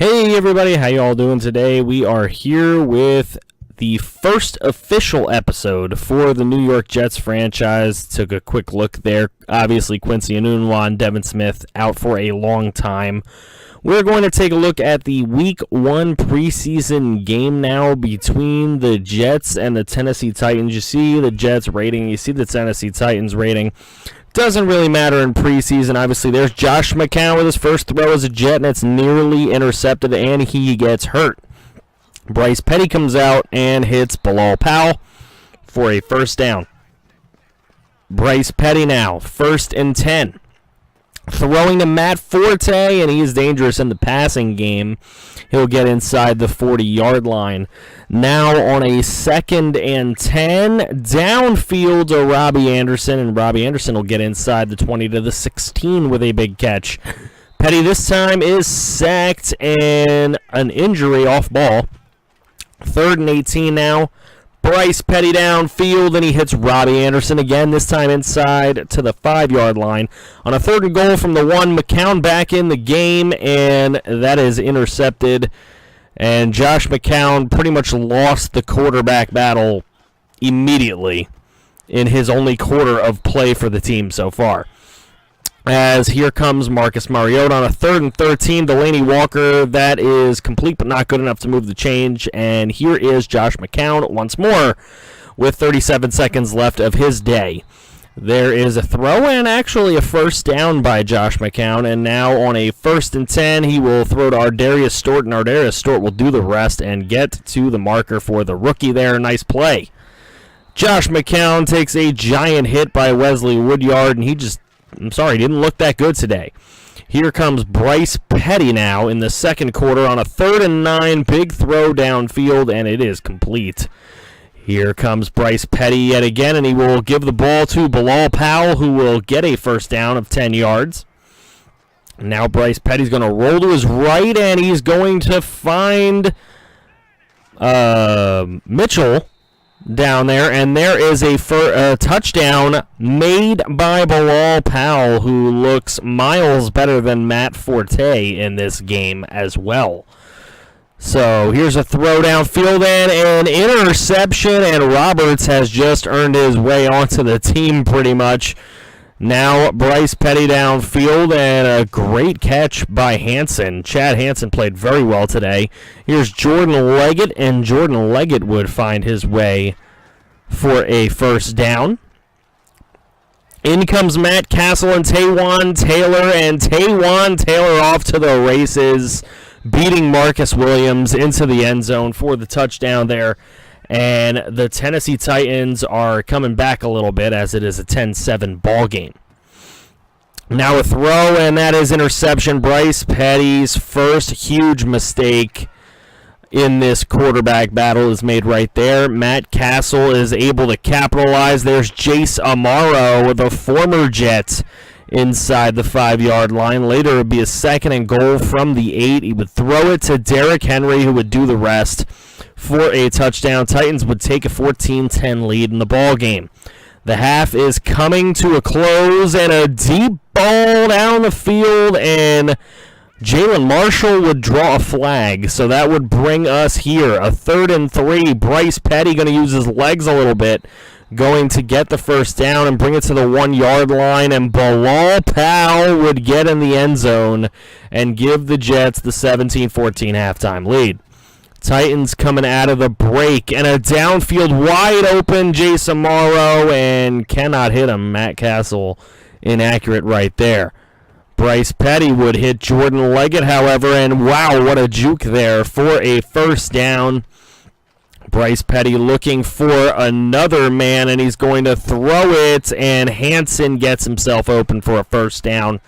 Hey everybody, how y'all doing today? We are here with the first official episode for the New York Jets franchise. Took a quick look there. Obviously, Quincy Enunwa and Devin Smith out for a long time. We're going to take a look at the Week 1 preseason game now between the Jets and the Tennessee Titans. You see the Jets rating, you see the Tennessee Titans rating. Doesn't really matter in preseason. Obviously, there's Josh McCown with his first throw as a Jet, and it's nearly intercepted, and he gets hurt. Bryce Petty comes out and hits Bilal Powell for a first down. Bryce Petty now, 1st and 10. Throwing to Matt Forte, and he is dangerous in the passing game. He'll get inside the 40-yard line. Now on a 2nd and 10, downfield to Robbie Anderson, and Robbie Anderson will get inside the 20 to the 16 with a big catch. Petty this time is sacked and an injury off ball. 3rd and 18 now. Bryce Petty downfield, and he hits Robbie Anderson again, this time inside to the 5-yard line. On a 3rd and goal from the 1, McCown back in the game, and that is intercepted. And Josh McCown pretty much lost the quarterback battle immediately in his only quarter of play for the team so far. As here comes Marcus Mariota on a 3rd and 13. Delaney Walker, that is complete but not good enough to move the change. And here is Josh McCown once more with 37 seconds left of his day. There is a throw and actually a first down by Josh McCown. And now on a 1st and 10, he will throw to Ardarius Stort. And Ardarius Stort will do the rest and get to the marker for the rookie there. Nice play. Josh McCown takes a giant hit by Wesley Woodyard, and he didn't look that good today. Here comes Bryce Petty now in the 2nd quarter on a 3rd and 9. Big throw downfield, and it is complete. Here comes Bryce Petty yet again, and he will give the ball to Bilal Powell, who will get a first down of 10 yards. Now Bryce Petty's going to roll to his right, and he's going to find Mitchell down there, and there is a touchdown made by Bilal Powell, who looks miles better than Matt Forte in this game as well. So here's a throw downfield and an interception, and Roberts has just earned his way onto the team pretty much. Now Bryce Petty downfield, and a great catch by Hansen. Chad Hansen played very well today. Here's Jordan Leggett, and Jordan Leggett would find his way for a first down. In comes Matt Castle and Taywan Taylor, and Taywan Taylor off to the races, beating Marcus Williams into the end zone for the touchdown there. And the Tennessee Titans are coming back a little bit as it is a 10-7 ball game. Now a throw, and that is interception. Bryce Petty's first huge mistake in this quarterback battle is made right there. Matt Castle is able to capitalize. There's Jace Amaro, the former Jet, inside the 5-yard line. Later it would be a 2nd and goal from the 8. He would throw it to Derrick Henry, who would do the rest for a touchdown. Titans would take a 14-10 lead in the ball game. The half is coming to a close, and a deep ball down the field, and Jalen Marshall would draw a flag, so that would bring us here. A 3rd and 3. Bryce Petty going to use his legs a little bit, going to get the first down and bring it to the 1-yard line, and Bilal Powell would get in the end zone and give the Jets the 17-14 halftime lead. Titans coming out of the break, and a downfield wide open Jace Amaro, and cannot hit him. Matt Castle inaccurate right there. Bryce Petty would hit Jordan Leggett, however, and wow, what a juke there for a first down. Bryce Petty looking for another man, and he's going to throw it, and Hansen gets himself open for a first down.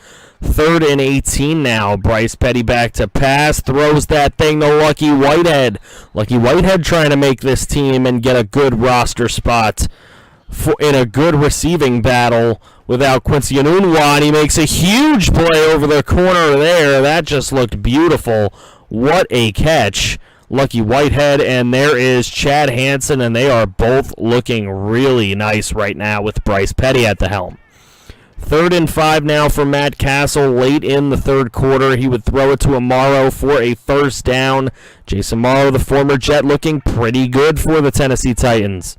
3rd and 18 now. Bryce Petty back to pass, throws that thing to Lucky Whitehead. Lucky Whitehead trying to make this team and get a good roster spot in a good receiving battle without Quincy Enunwa, and he makes a huge play over the corner there. That just looked beautiful. What a catch. Lucky Whitehead, and there is Chad Hansen, and they are both looking really nice right now with Bryce Petty at the helm. 3rd and 5 now for Matt Castle late in the third quarter. He would throw it to Amaro for a first down. Jason Amaro, the former Jet, looking pretty good for the Tennessee Titans.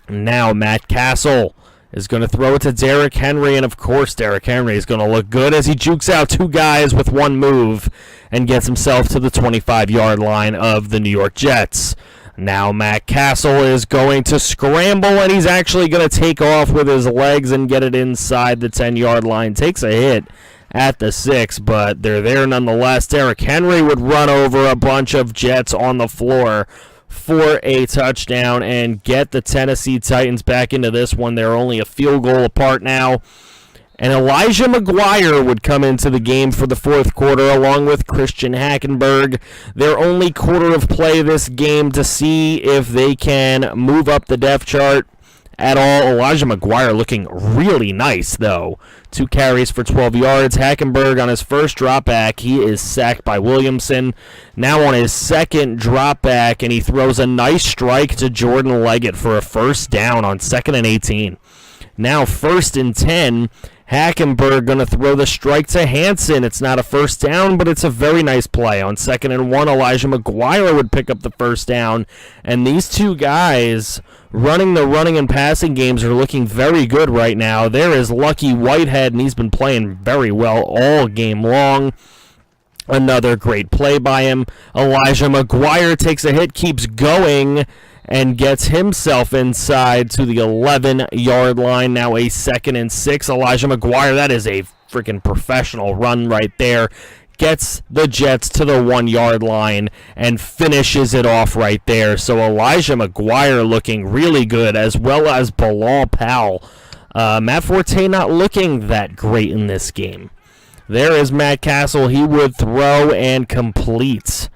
Now Matt Castle is going to throw it to Derrick Henry, and of course Derrick Henry is going to look good as he jukes out 2 guys with 1 move and gets himself to the 25-yard line of the New York Jets. Now Matt Castle is going to scramble, and he's actually going to take off with his legs and get it inside the 10-yard line. Takes a hit at the 6, but they're there nonetheless. Derrick Henry would run over a bunch of Jets on the floor for a touchdown and get the Tennessee Titans back into this one. They're only a field goal apart now. And Elijah McGuire would come into the game for the fourth quarter along with Christian Hackenberg. Their only quarter of play this game to see if they can move up the depth chart at all. Elijah McGuire looking really nice, though. 2 carries for 12 yards. Hackenberg on his first drop back, he is sacked by Williamson. Now on his second drop back, and he throws a nice strike to Jordan Leggett for a first down on 2nd and 18. Now 1st and 10. Hackenberg going to throw the strike to Hansen. It's not a first down, but it's a very nice play. On 2nd and 1, Elijah McGuire would pick up the first down. And these 2 guys running the running and passing games are looking very good right now. There is Lucky Whitehead, and he's been playing very well all game long. Another great play by him. Elijah McGuire takes a hit, keeps going, and gets himself inside to the 11-yard line. Now a 2nd and 6. Elijah McGuire, that is a freaking professional run right there. Gets the Jets to the 1-yard line and finishes it off right there. So Elijah McGuire looking really good, as well as Bilal Powell. Matt Forte not looking that great in this game. There is Matt Castle. He would throw and complete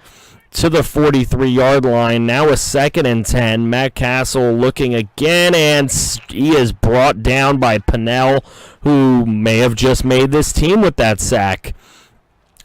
to the 43-yard line. Now a 2nd and 10. Matt Castle looking again, and he is brought down by Pennell, who may have just made this team with that sack.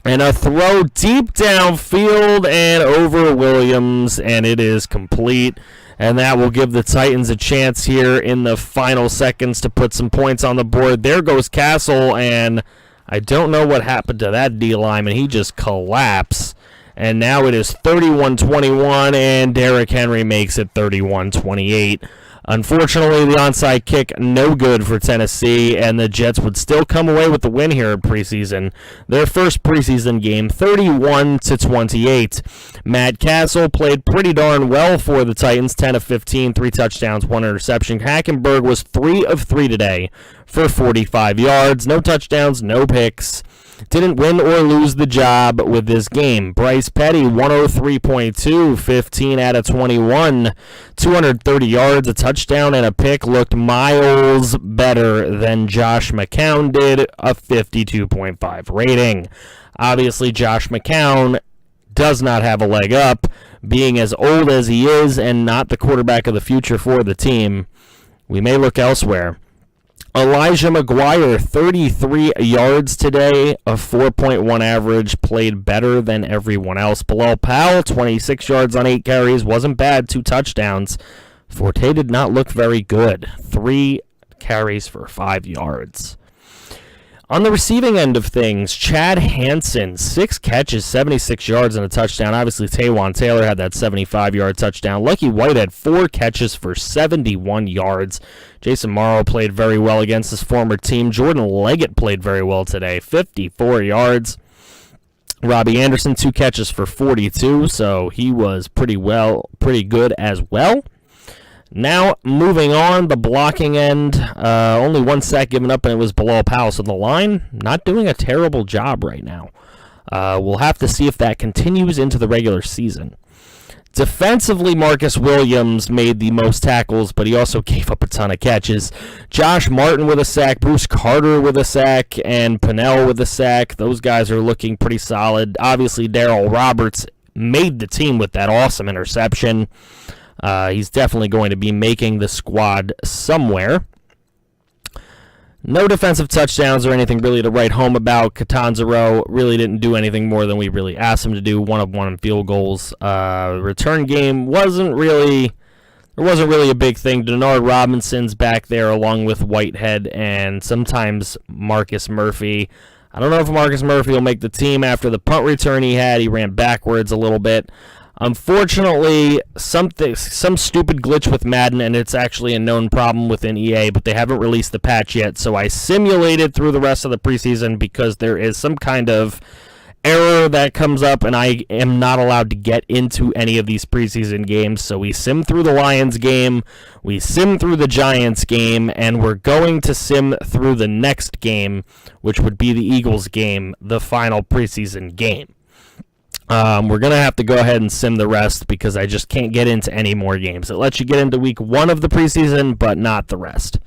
And a throw deep downfield and over Williams, and it is complete. And that will give the Titans a chance here in the final seconds to put some points on the board. There goes Castle, and I don't know what happened to that D lineman. He just collapsed. And now it is 31-21, and Derrick Henry makes it 31-28. Unfortunately, the onside kick, no good for Tennessee, and the Jets would still come away with the win here in preseason. Their first preseason game, 31-28. Matt Castle played pretty darn well for the Titans, 10 of 15, 3 touchdowns, 1 interception. Hackenberg was 3 of 3 today for 45 yards, no touchdowns, no picks. Didn't win or lose the job with this game. Bryce Petty, 103.2, 15 out of 21, 230 yards, a touchdown, and a pick. Looked miles better than Josh McCown did, a 52.5 rating. Obviously, Josh McCown does not have a leg up, being as old as he is and not the quarterback of the future for the team. We may look elsewhere. Elijah McGuire, 33 yards today, a 4.1 average, played better than everyone else. Bilal Powell, 26 yards on 8 carries, wasn't bad, 2 touchdowns. Forte did not look very good, 3 carries for 5 yards. On the receiving end of things, Chad Hansen, 6 catches, 76 yards and a touchdown. Obviously, Taywan Taylor had that 75-yard touchdown. Lucky Whitehead, 4 catches for 71 yards. Jason Morrow played very well against his former team. Jordan Leggett played very well today, 54 yards. Robbie Anderson, 2 catches for 42, so he was pretty good as well. Now, moving on, the blocking end, only 1 sack given up, and it was Bilal Powell. So the line, not doing a terrible job right now. We'll have to see if that continues into the regular season. Defensively, Marcus Williams made the most tackles, but he also gave up a ton of catches. Josh Martin with a sack, Bruce Carter with a sack, and Pennell with a sack. Those guys are looking pretty solid. Obviously, Darrell Roberts made the team with that awesome interception. He's definitely going to be making the squad somewhere. No defensive touchdowns or anything really to write home about. Catanzaro really didn't do anything more than we really asked him to do. 1 of 1 in field goals. Return game wasn't really there wasn't really a big thing. Denard Robinson's back there along with Whitehead and sometimes Marcus Murphy. I don't know if Marcus Murphy will make the team after the punt return he had. He ran backwards a little bit. Unfortunately, some stupid glitch with Madden, and it's actually a known problem within EA, but they haven't released the patch yet, so I simulated through the rest of the preseason because there is some kind of error that comes up, and I am not allowed to get into any of these preseason games. So we sim through the Lions game, we sim through the Giants game, and we're going to sim through the next game, which would be the Eagles game, the final preseason game. We're going to have to go ahead and sim the rest because I just can't get into any more games. It lets you get into week 1 of the preseason, but not the rest.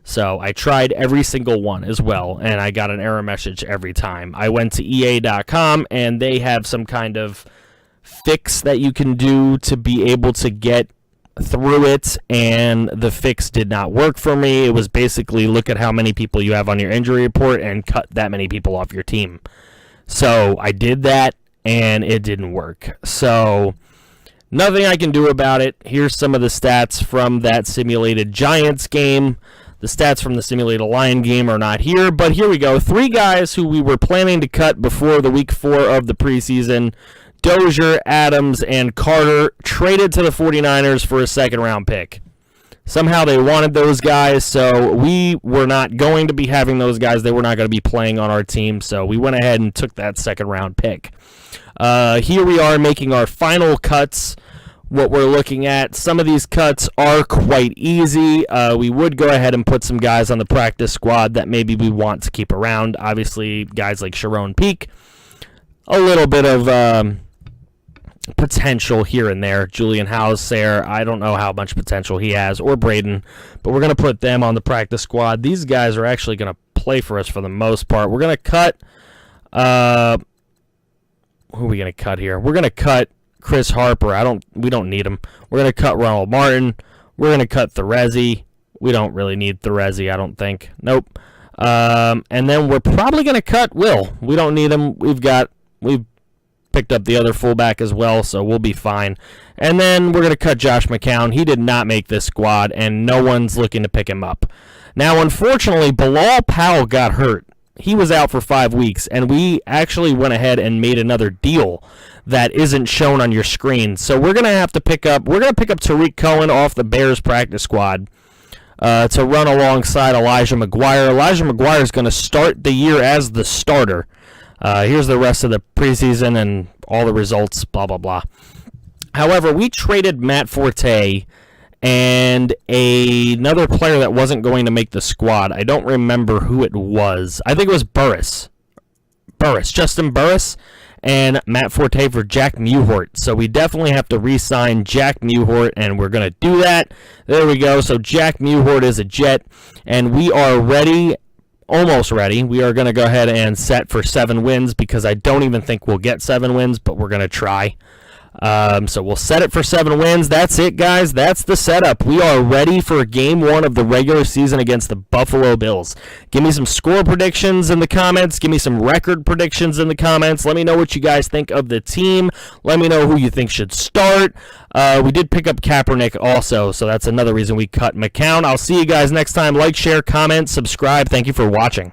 So I tried every single one as well, and I got an error message every time. I went to EA.com, and they have some kind of fix that you can do to be able to get through it, and the fix did not work for me. It was basically look at how many people you have on your injury report and cut that many people off your team. So I did that, and it didn't work. So nothing I can do about it. Here's some of the stats from that simulated Giants game. The stats from the simulated Lion game are not here, but here we go. 3 guys who we were planning to cut before the week 4 of the preseason. Dozier, Adams, and Carter traded to the 49ers for a second-round pick. Somehow they wanted those guys, so we were not going to be having those guys. They were not going to be playing on our team, so we went ahead and took that second-round pick. Here we are making our final cuts. What we're looking at, some of these cuts are quite easy. We would go ahead and put some guys on the practice squad that maybe we want to keep around. Obviously, guys like Sharon Peak. A little bit of potential here and there. Julian House there, I don't know how much potential he has, or Braden, but we're going to put them on the practice squad. These guys are actually going to play for us for the most part. We're going to cut, who are we going to cut here? We're going to cut Chris Harper. We don't need him. We're going to cut Ronald Martin. We're going to cut Therezi. We don't really need Therezi, I don't think. Nope. And then we're probably going to cut Will. We don't need him. We've picked up the other fullback as well, so we'll be fine. And then we're going to cut Josh McCown. He did not make this squad, and no one's looking to pick him up. Now, unfortunately, Bilal Powell got hurt. He was out for 5 weeks, and we actually went ahead and made another deal that isn't shown on your screen. So we're going to have to pick up Tariq Cohen off the Bears practice squad to run alongside Elijah McGuire. Elijah McGuire is going to start the year as the starter. Here's the rest of the preseason and all the results, blah, blah, blah. However, we traded Matt Forte and another player that wasn't going to make the squad. I don't remember who it was. I think it was Justin Burris, and Matt Forte for Jack Mewhort. So we definitely have to re-sign Jack Mewhort, and we're going to do that. There we go. So Jack Mewhort is a Jet, and we are ready, almost ready. We are going to go ahead and set for 7 wins because I don't even think we'll get 7 wins, but we're going to try. So we'll set it for 7 wins. That's it, guys. That's the setup. We are ready for game 1 of the regular season against the Buffalo Bills. Give me some score predictions in the comments. Give me some record predictions in the comments. Let me know what you guys think of the team. Let me know who you think should start. We did pick up Kaepernick also, so that's another reason we cut McCown. I'll see you guys next time. Like, share, comment, subscribe. Thank you for watching.